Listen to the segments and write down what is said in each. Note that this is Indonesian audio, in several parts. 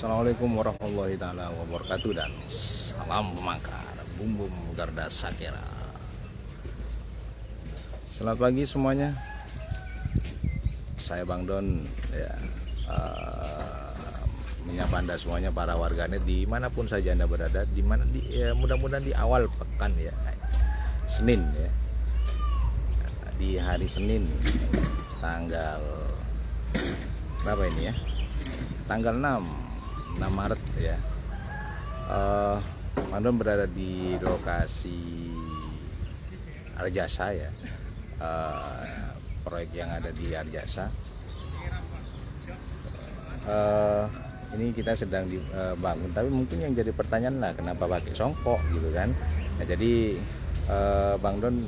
Assalamualaikum warahmatullahi taala wabarakatuh dan salam pemangkar Bum Bum Garda Sakera. Selamat pagi semuanya. Saya Bang Don ya, menyapa Anda semuanya para warganet dimanapun saja Anda berada, mudah-mudahan di awal pekan ya, Senin ya, di hari Senin tanggal berapa ini ya, tanggal 6 Maret ya. Bang Don berada di lokasi Arjasa ya, proyek yang ada di Arjasa. Ini kita sedang dibangun, tapi mungkin yang jadi pertanyaan lah, kenapa pakai songkok gitu kan. Nah, jadi Bang Don,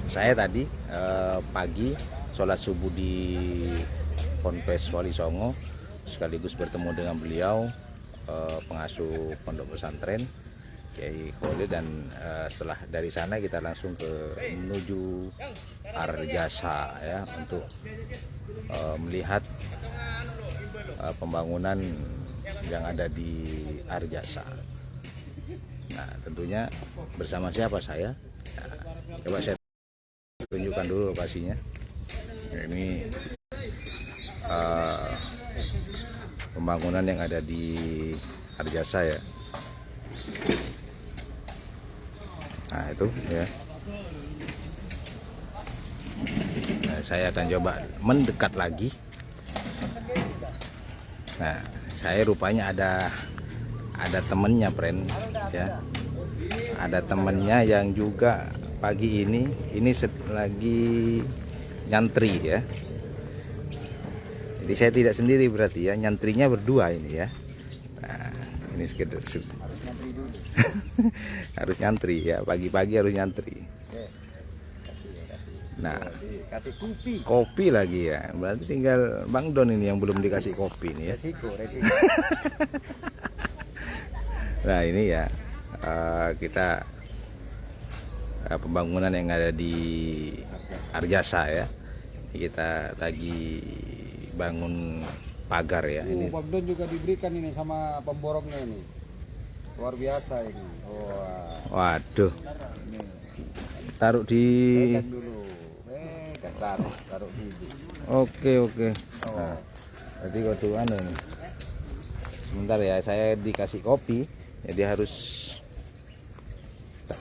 saya tadi pagi sholat subuh di Ponpes Wali Songo, sekaligus bertemu dengan beliau, pengasuh pondok pesantren Kiai Khalid, dan setelah dari sana kita langsung menuju Arjasa ya, untuk melihat pembangunan yang ada di Arjasa. Nah, tentunya bersama siapa saya? Nah, coba saya tunjukkan dulu lokasinya. Ini pembangunan yang ada di Arjasa ya. Nah, itu ya. Nah, saya akan coba mendekat lagi. Nah, saya rupanya ada temennya, friend ya. Ada temennya yang juga pagi ini lagi nyantri ya. Jadi saya tidak sendiri berarti ya, nyantrinya berdua ini ya. Nah, ini sekedar harus nyantri ya, pagi-pagi harus nyantri. Nah, kasih kopi lagi ya, berarti tinggal Bang Don ini yang belum dikasih kopi nih ya. resiko. Nah, ini ya, kita pembangunan yang ada di Arjasa ya. Kita lagi bangun pagar ya. Ini Bang Don juga diberikan ini sama pemborongnya ini. Luar biasa ini. waduh. Ini. Taruh di Pegang dulu. Taruh dulu. Oke. Nah, jadi waktu nih. Sebentar ya, saya dikasih kopi, jadi harus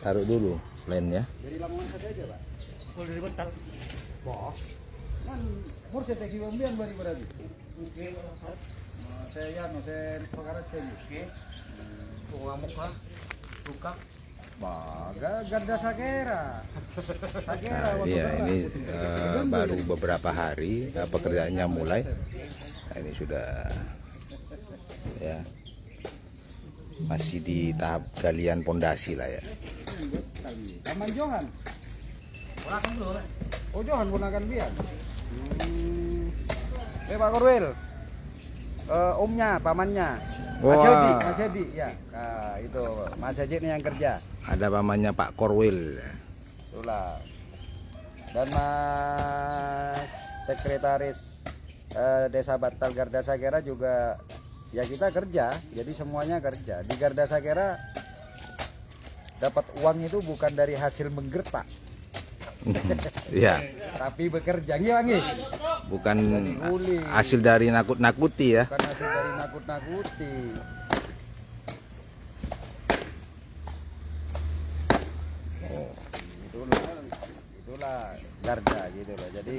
taruh dulu lainnya. Jadi lamongan saja, Pak. Kalau dari bentar. Wah. Kan saya tegi pembian bari berarti. Oke. Saya perkara saya. Oke. Ngamuk kah? Luka. Garda Sakera. Nah, iya, ini baru beberapa hari pekerjaannya mulai. Nah, ini sudah ya, masih di tahap galian pondasi lah ya. Taman Johan. Oh, Johan gunakan biar. Pak Korwil. Omnya, pamannya. Mas Hedi ya. Nah, itu Mas Hedi ini yang kerja. Ada pamannya Pak Korwil. Itulah. Dan Mas Sekretaris Desa Batal Garda Sakera juga ya, kita kerja. Jadi semuanya kerja. Di Garda Sakera dapat uang itu bukan dari hasil menggertak. Iya. Tapi bekerja nggih. Bukan hasil dari nakut-nakuti ya. Bukan hasil dari nakut-nakuti. Oh. Itulah Garda gitu loh. Jadi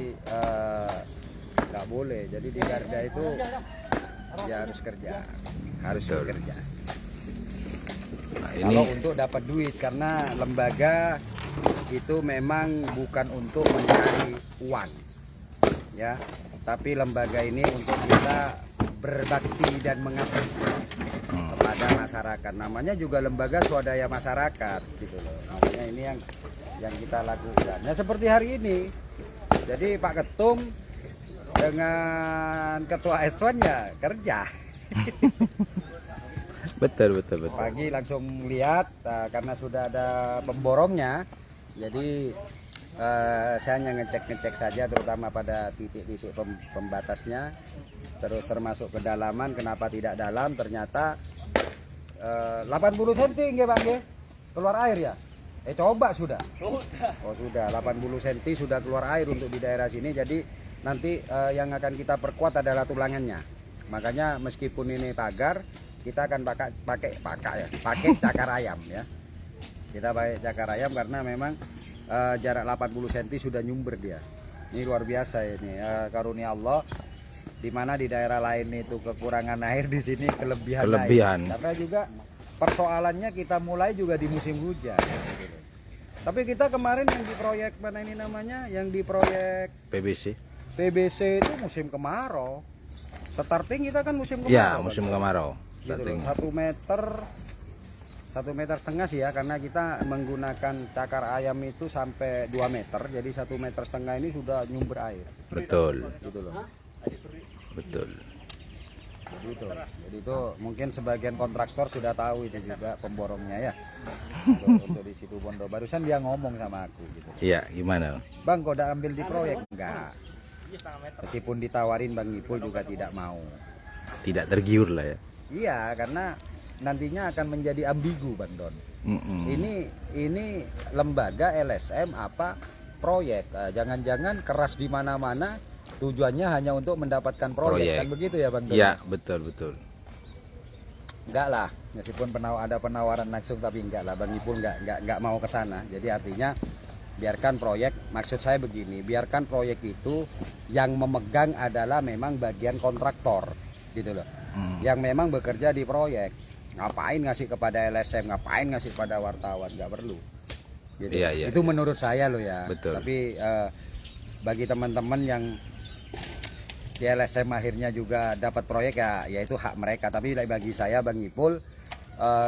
nggak boleh. Jadi di Garda itu ya harus kerja. Harus bekerja. Nah, ini kalau untuk dapat duit, karena lembaga itu memang bukan untuk mencari uang ya, tapi lembaga ini untuk kita berbakti dan mengabdi kepada masyarakat. Namanya juga lembaga swadaya masyarakat gitu loh. Namanya ini yang kita lakukan. Nah, seperti hari ini. Jadi Pak Ketum dengan Ketua S1 ya kerja. betul. Pagi langsung lihat karena sudah ada pemborongnya. Jadi saya hanya ngecek saja, terutama pada titik-titik pembatasnya. terus termasuk kedalaman, kenapa tidak dalam, ternyata 80 cm nggih Bang nggih. Keluar air ya? Coba sudah. Oh sudah, 80 cm sudah keluar air untuk di daerah sini. Jadi nanti yang akan kita perkuat adalah tulangannya. Makanya meskipun ini pagar, kita akan pakai cakar ayam ya. Kita pakai cakar ayam karena memang jarak 80 cm sudah nyumber dia. Ini luar biasa ini, karunia Allah. Di mana di daerah lain itu kekurangan air, di sini kelebihan. Air. Karena juga persoalannya kita mulai juga di musim hujan. Gitu. Tapi kita kemarin yang di proyek mana ini namanya, yang di proyek PBC itu musim kemarau. Starting kita kan musim kemarau. Ya, musim kemarau. Gitu loh, 1,5 meter sih ya, karena kita menggunakan cakar ayam itu sampai 2 meter, jadi 1,5 meter ini sudah nyumber air. Betul. Gitu loh. Betul. Jadi itu mungkin sebagian kontraktor sudah tahu itu juga pemborongnya ya. Untuk di situ Bondo. Barusan dia ngomong sama aku gitu. Iya, gimana? Bang, kok udah ambil di proyek? Enggak. Meskipun ditawarin Bang Ipul juga tidak mau. Tidak tergiur lah ya. Iya, karena nantinya akan menjadi ambigu Bang Don. Ini lembaga LSM apa proyek? Jangan-jangan keras di mana-mana tujuannya hanya untuk mendapatkan proyek. Kan begitu ya Bang Don? Iya, betul. Enggak lah, meskipun ada penawaran langsung, tapi enggak lah, Bang Ipul enggak mau ke sana. Jadi artinya biarkan proyek, maksud saya begini, biarkan proyek itu yang memegang adalah memang bagian kontraktor gitu loh. Yang memang bekerja di proyek. Ngapain ngasih kepada LSM, ngapain ngasih pada wartawan, nggak perlu. Gitu. Itu menurut saya loh ya. Betul. Tapi bagi teman-teman yang di LSM akhirnya juga dapat proyek ya itu hak mereka. Tapi bagi saya Bang Ipul,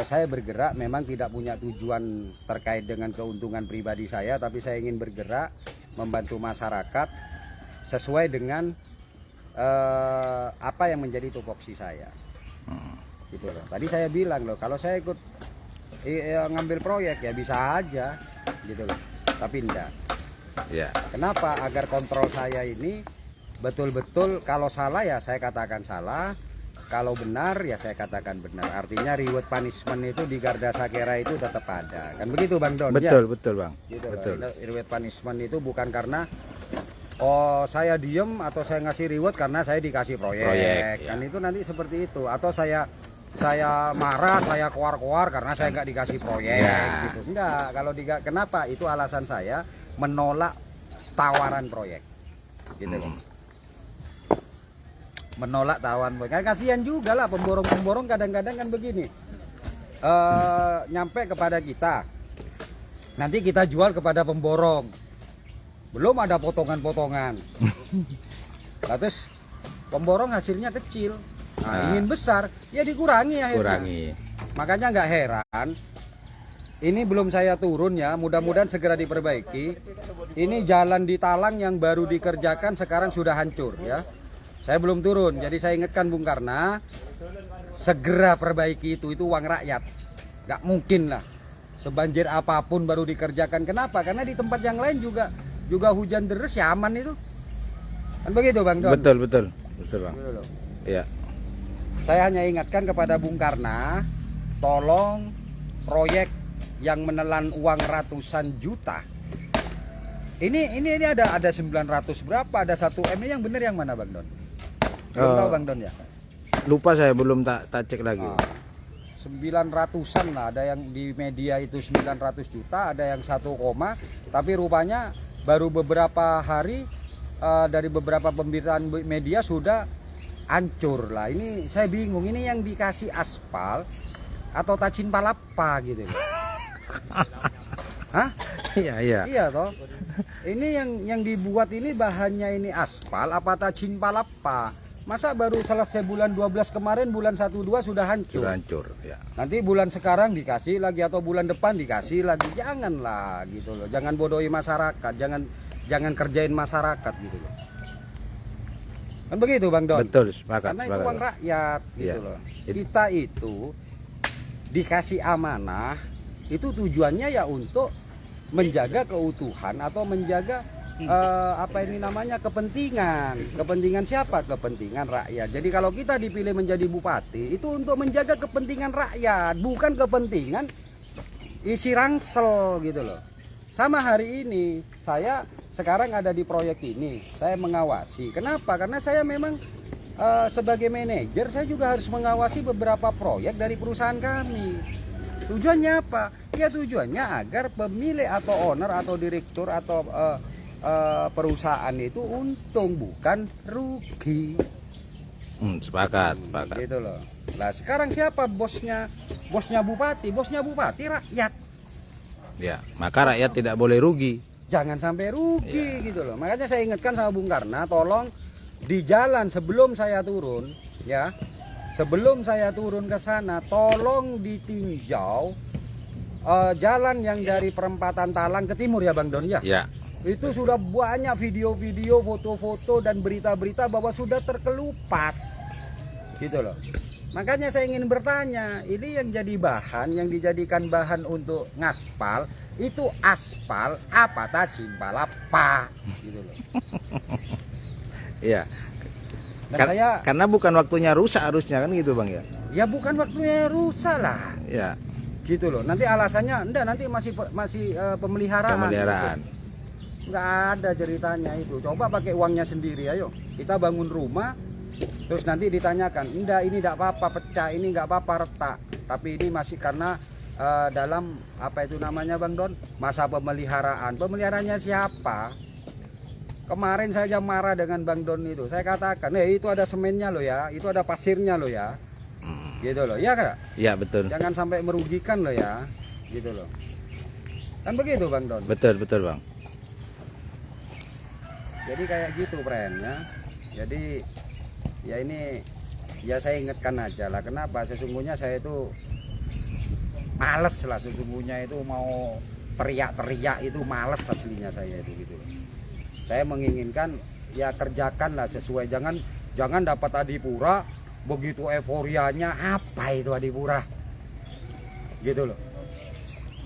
saya bergerak memang tidak punya tujuan terkait dengan keuntungan pribadi saya, tapi saya ingin bergerak membantu masyarakat sesuai dengan apa yang menjadi tupoksi saya. Gitu loh. Tadi saya bilang loh, kalau saya ikut ngambil proyek ya bisa aja gitu loh. Tapi enggak. Ya. Kenapa? Agar kontrol saya ini betul-betul, kalau salah ya saya katakan salah, kalau benar ya saya katakan benar. Artinya reward punishment itu di Garda Sakera itu tetap ada. Kan begitu Bang Don? Betul, ya? Betul Bang. Gitu betul. Reward punishment itu bukan karena saya diem atau saya ngasih reward karena saya dikasih proyek. Kan itu nanti seperti itu. Atau saya marah, saya keluar karena saya nggak dikasih proyek gitu. Enggak, kenapa? Itu alasan saya menolak tawaran proyek. Gitu loh. Menolak tawaran proyek. Kan kasihan juga lah pemborong-pemborong kadang-kadang kan begini. Nyampe kepada kita. Nanti kita jual kepada pemborong. Belum ada potongan-potongan. Terus pemborong hasilnya kecil. Ingin besar, ya dikurangi akhirnya. Makanya nggak heran, ini belum saya turun ya, mudah-mudahan segera diperbaiki. Ini jalan di Talang yang baru dikerjakan sekarang sudah hancur ya. Saya belum turun, jadi saya ingatkan Bung Karna, segera perbaiki itu uang rakyat. Nggak mungkin lah, sebanjir apapun baru dikerjakan. Kenapa? Karena di tempat yang lain juga hujan deres ya aman itu. Kan begitu Bang Don? Betul Bang. Iya. Saya hanya ingatkan kepada Bung Karna, tolong proyek yang menelan uang ratusan juta. Ini ada 900 berapa, ada 1 M, yang benar yang mana Bang Don? Belum tahu Bang Don ya? Lupa saya, belum tak cek lagi. 900-an lah, ada yang di media itu 900 juta, ada yang 1, tapi rupanya baru beberapa hari dari beberapa pemberitaan media sudah hancur lah. Ini saya bingung, ini yang dikasih aspal atau tacin palapa gitu. Hah? Iya toh. Ini yang dibuat ini bahannya ini aspal apa tacin palapa? Masa baru selesai bulan 12 kemarin, bulan 1-2 sudah hancur. Ya. Nanti bulan sekarang dikasih lagi atau bulan depan dikasih lagi. Janganlah gitu loh. Jangan bodohi masyarakat, jangan kerjain masyarakat gitu loh. Kan begitu Bang Don? Betul, sepakat. Karena itu uang rakyat gitu loh. Kita itu dikasih amanah, itu tujuannya ya untuk menjaga keutuhan atau menjaga apa ini namanya, kepentingan siapa? Kepentingan rakyat. Jadi kalau kita dipilih menjadi bupati itu untuk menjaga kepentingan rakyat, bukan kepentingan isi rangsel gitu loh. Sama hari ini saya sekarang ada di proyek ini, saya mengawasi. Kenapa? Karena saya memang sebagai manajer saya juga harus mengawasi beberapa proyek dari perusahaan kami. Tujuannya apa? Ya tujuannya agar pemilik atau owner atau direktur atau perusahaan itu untung bukan rugi. Sepakat. Gitu loh. Nah sekarang siapa bosnya? Bosnya bupati rakyat. Ya, maka rakyat tidak boleh rugi. Jangan sampai rugi gitu loh. Makanya saya ingatkan sama Bung Karna, tolong di jalan sebelum saya turun ya. Sebelum saya turun ke sana, tolong ditinjau jalan yang dari perempatan Talang ke timur ya Bang Don ya. Ya. Itu sudah banyak video-video, foto-foto dan berita-berita bahwa sudah terkelupas. Gitu loh. Makanya saya ingin bertanya, ini yang jadi bahan, yang dijadikan bahan untuk ngaspal, itu aspal apa cimpal apa gitu loh. Iya. Dan Karena bukan waktunya rusak harusnya kan gitu Bang ya. Ya bukan waktunya rusak lah. Ya. Gitu loh. Nanti alasannya enggak, nanti masih pemeliharaan. Pemeliharaan. Gitu. Nggak ada ceritanya itu. Coba pakai uangnya sendiri, ayo. Kita bangun rumah, terus nanti ditanyakan, enggak ini enggak apa-apa pecah, ini enggak apa-apa retak. Tapi ini masih karena dalam apa itu namanya Bang Don, masa pemeliharaan. Pemeliharaannya siapa? Kemarin saya marah dengan Bang Don itu. Saya katakan, itu ada semennya loh ya, itu ada pasirnya loh ya. Gitu loh. Iya kan? Iya betul. Jangan sampai merugikan loh ya. Gitu loh. Kan begitu Bang Don. Betul Bang. Jadi kayak gitu friend ya. Jadi ya ini ya saya ingatkan aja lah, kenapa sesungguhnya saya itu males lah, sesungguhnya itu mau teriak-teriak itu males aslinya saya itu gitu. Saya menginginkan ya kerjakanlah sesuai, jangan dapat adipura begitu euforianya, apa itu adipura gitu loh.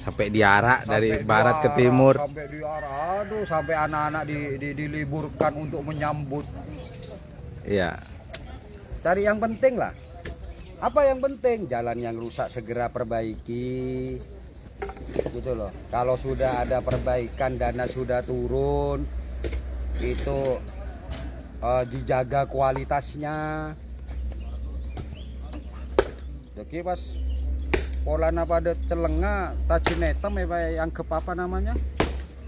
Sampai diarak dari barat ke timur. Sampai diarak, aduh, sampai anak-anak diliburkan untuk menyambut. Iya. Cari yang penting lah. Apa yang penting? Jalan yang rusak segera perbaiki. Gitu loh. Kalau sudah ada perbaikan, dana sudah turun, itu dijaga kualitasnya. Jadi pas polana pada celenga tajinetem yang ke apa namanya?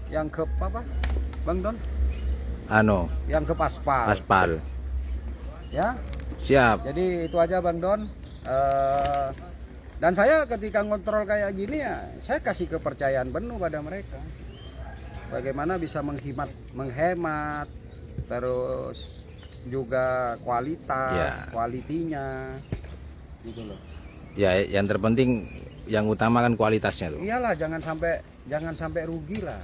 Yang ke apa? Bang Don? Yang ke aspal. Aspal. Ya. Siap. Jadi itu aja Bang Don. Dan saya ketika ngontrol kayak gini ya, saya kasih kepercayaan penuh pada mereka. Bagaimana bisa menghemat, terus juga kualitas, kualitinya, gitu loh. Ya, yang terpenting, yang utama kan kualitasnya tuh. Iyalah, jangan sampai rugi lah.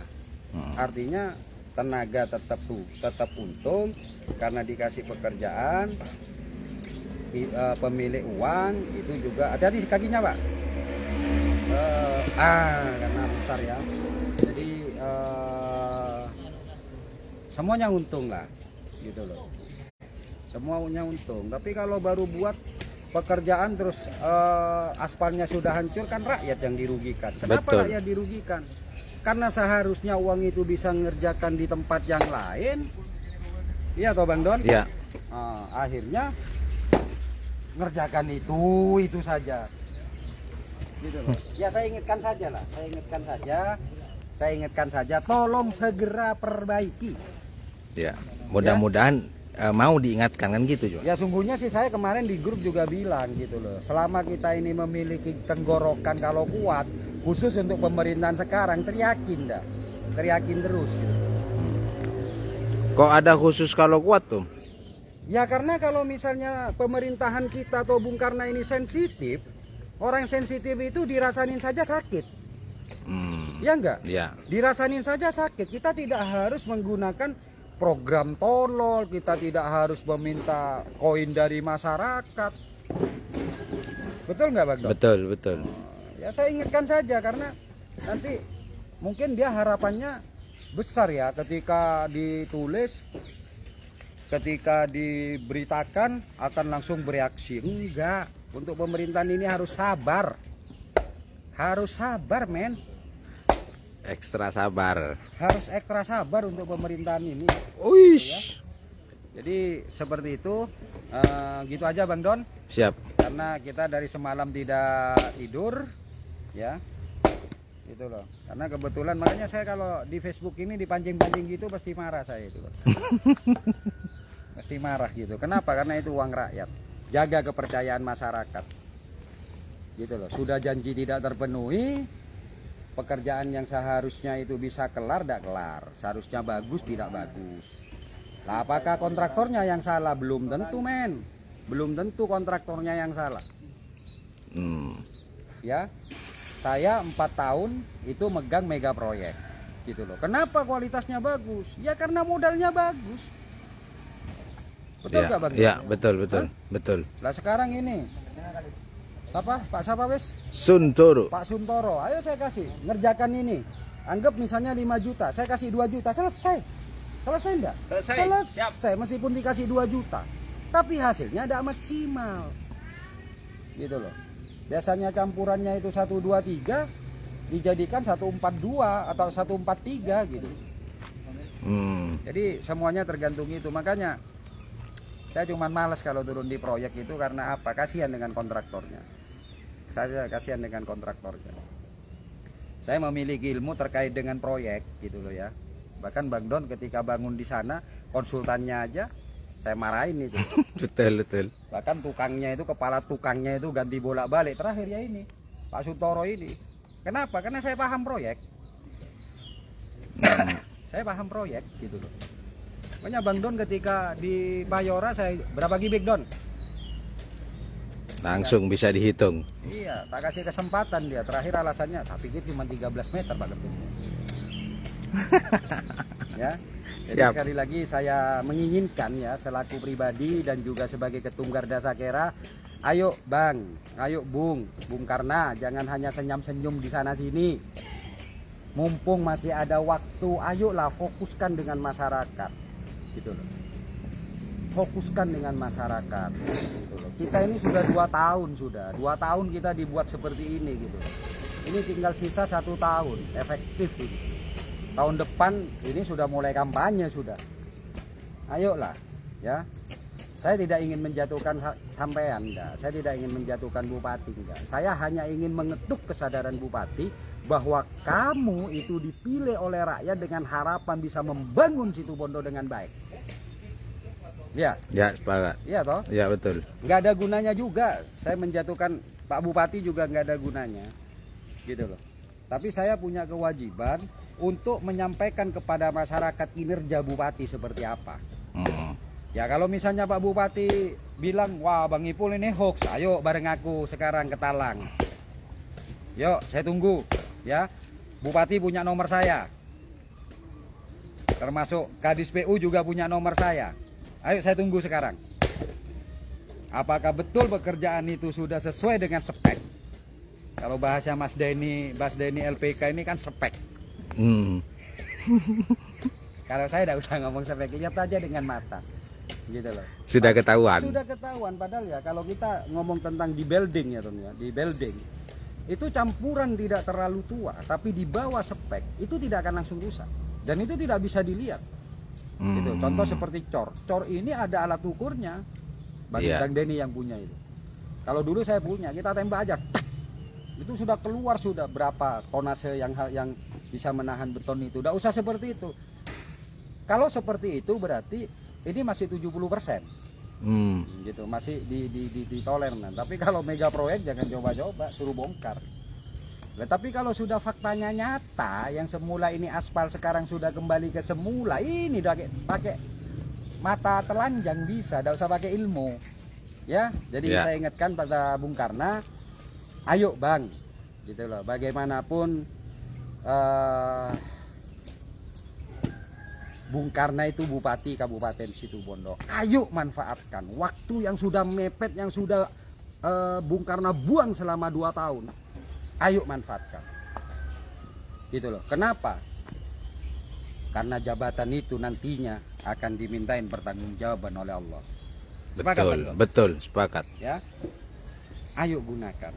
Artinya tenaga tetap untung karena dikasih pekerjaan. Pemilik uang itu juga hati-hati kakinya Pak, karena besar ya, jadi semuanya untung lah gitu loh, semuanya untung. Tapi kalau baru buat pekerjaan terus aspalnya sudah hancur, kan rakyat yang dirugikan. Kenapa rakyat dirugikan? Karena seharusnya uang itu bisa mengerjakan di tempat yang lain, iya toh Bang Don? Iya. Akhirnya ngerjakan itu saja gitu loh. Ya saya ingatkan saja, tolong segera perbaiki ya. Mudah-mudahan mau diingatkan kan gitu juga. Ya sungguhnya sih saya kemarin di grup juga bilang gitu loh, selama kita ini memiliki tenggorokan kalau kuat, khusus untuk pemerintahan sekarang, teriakin terus. Kok ada khusus kalau kuat tuh? Ya karena kalau misalnya pemerintahan kita atau Bung Karna ini sensitif, orang sensitif itu dirasain saja sakit. Ya enggak? Ya. Dirasain saja sakit. Kita tidak harus menggunakan program tolol, kita tidak harus meminta koin dari masyarakat. Betul nggak Bang Dok? Betul. Ya saya ingatkan saja, karena nanti mungkin dia harapannya besar ya ketika ditulis, ketika diberitakan akan langsung bereaksi. Enggak, untuk pemerintahan ini harus sabar. Harus sabar, men. Ekstra sabar. Harus ekstra sabar untuk pemerintahan ini. Uish. Jadi seperti itu. Gitu aja Bang Don. Siap. Karena kita dari semalam tidak tidur, ya. Itu loh. Karena kebetulan makanya saya kalau di Facebook ini dipancing-pancing gitu pasti marah saya itu. Pasti marah gitu. Kenapa? Karena itu uang rakyat. Jaga kepercayaan masyarakat. Gitu loh. Sudah janji tidak terpenuhi, pekerjaan yang seharusnya itu bisa kelar tidak kelar. Seharusnya bagus tidak bagus. Lah apakah kontraktornya yang salah? Belum tentu, men. Belum tentu kontraktornya yang salah. Ya. Saya 4 tahun itu megang mega proyek gitu loh. Kenapa kualitasnya bagus? Ya karena modalnya bagus. Betul nggak Bang? Ya, betul. Lah sekarang ini siapa wes? Suntoro. Pak Suntoro. Ayo saya kasih ngerjakan ini. Anggap misalnya 5 juta, saya kasih 2 juta, selesai. Selesai enggak? Selesai. Meskipun dikasih 2 juta. Tapi hasilnya tidak maksimal. Gitu loh. Biasanya campurannya itu 123 dijadikan 142 atau 143 gitu. Jadi semuanya tergantung itu. Makanya saya cuma malas kalau turun di proyek itu karena apa? Kasihan dengan kontraktornya. Saya kasihan dengan kontraktornya. Saya memiliki ilmu terkait dengan proyek gitu loh ya. Bahkan Bang Don ketika bangun di sana konsultannya aja saya marahin itu. Betul. Bahkan tukangnya itu, kepala tukangnya itu ganti bolak-balik. Terakhir ya ini Pak Suntoro ini. Kenapa? Karena saya paham proyek. Saya paham proyek gitu loh. Makanya Bang Don ketika di Bayora saya berapa gibik Don? Langsung bisa dihitung. Iya, tak kasih kesempatan dia. Terakhir alasannya, tapi dia cuma 13 meter Pak Ketum. Ya. Jadi Siap. sekali lagi saya menginginkan ya selaku pribadi dan juga sebagai Ketum Garda Sakera, ayo Bang, ayo Bung Karna, jangan hanya senyum-senyum di sana sini. Mumpung masih ada waktu, ayolah fokuskan dengan masyarakat. Gitu loh. Fokuskan dengan masyarakat. Gitu loh. Kita ini sudah 2 tahun sudah. 2 tahun kita dibuat seperti ini gitu. Ini tinggal sisa 1 tahun efektif ini. Tahun depan ini sudah mulai kampanye sudah. Ayolah ya. Saya tidak ingin menjatuhkan sampean enggak. Saya tidak ingin menjatuhkan bupati enggak. Saya hanya ingin mengetuk kesadaran bupati bahwa kamu itu dipilih oleh rakyat dengan harapan bisa membangun Situbondo dengan baik. Ya. Ya, sepakat. Iya toh? Ya, betul. Nggak ada gunanya juga saya menjatuhkan Pak Bupati, juga nggak ada gunanya. Gitu loh. Tapi saya punya kewajiban untuk menyampaikan kepada masyarakat kinerja bupati seperti apa. Ya kalau misalnya Pak Bupati bilang, wah Bang Ipul ini hoax, ayo bareng aku sekarang ke Talang. Yuk saya tunggu ya. Bupati punya nomor saya. Termasuk Kadis PU juga punya nomor saya. Ayo saya tunggu sekarang. Apakah betul pekerjaan itu sudah sesuai dengan spek? Kalau bahasa Mas Denny LPK ini kan spek. Kalau saya tidak usah ngomong spek, lihat aja dengan mata. Gitu loh. Sudah ketahuan. Sudah ketahuan, padahal ya kalau kita ngomong tentang di building ya Tom ya, di building itu campuran tidak terlalu tua, tapi di bawah spek itu tidak akan langsung rusak dan itu tidak bisa dilihat. Gitu. Contoh seperti cor. Cor ini ada alat ukurnya. Bang Denny yang punya itu. Kalau dulu saya punya, kita tembak aja. Itu sudah keluar sudah berapa tonase yang bisa menahan beton itu. Tidak usah seperti itu. Kalau seperti itu berarti ini masih 70%. Gitu, masih ditoleran. Tapi kalau mega proyek jangan coba-coba, suruh bongkar. Nah, tapi kalau sudah faktanya nyata, yang semula ini aspal sekarang sudah kembali ke semula, ini pakai mata telanjang bisa, tidak usah pakai ilmu. Ya, jadi saya ingatkan pada Bung Karna, ayo Bang, gitu loh. Bagaimanapun Bung Karna itu Bupati Kabupaten Situbondo. Ayo manfaatkan waktu yang sudah mepet, yang sudah Bung Karna buang selama 2 tahun. Ayo manfaatkan. Gitu loh. Kenapa? Karena jabatan itu nantinya akan dimintain pertanggungjawaban oleh Allah. Sepakat, Betul, Bang Don? betul, sepakat. Ya, ayo gunakan.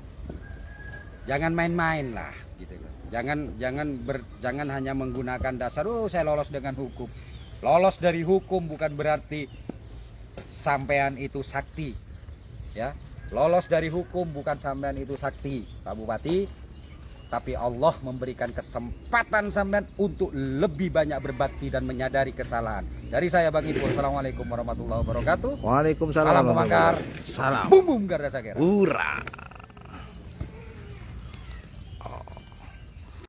Jangan main-main lah, gitu loh. Jangan hanya menggunakan dasar, oh saya lolos dengan hukum. Lolos dari hukum bukan berarti sampean itu sakti, ya. Lolos dari hukum bukan sampean itu sakti, Pak Bupati. Tapi Allah memberikan kesempatan sampean untuk lebih banyak berbakti dan menyadari kesalahan. Dari saya Bang Ipul, assalamualaikum warahmatullahi wabarakatuh. Waalaikumsalam. Salam pemangkar. Salam. Bum bum Garda Sagera. Hurra.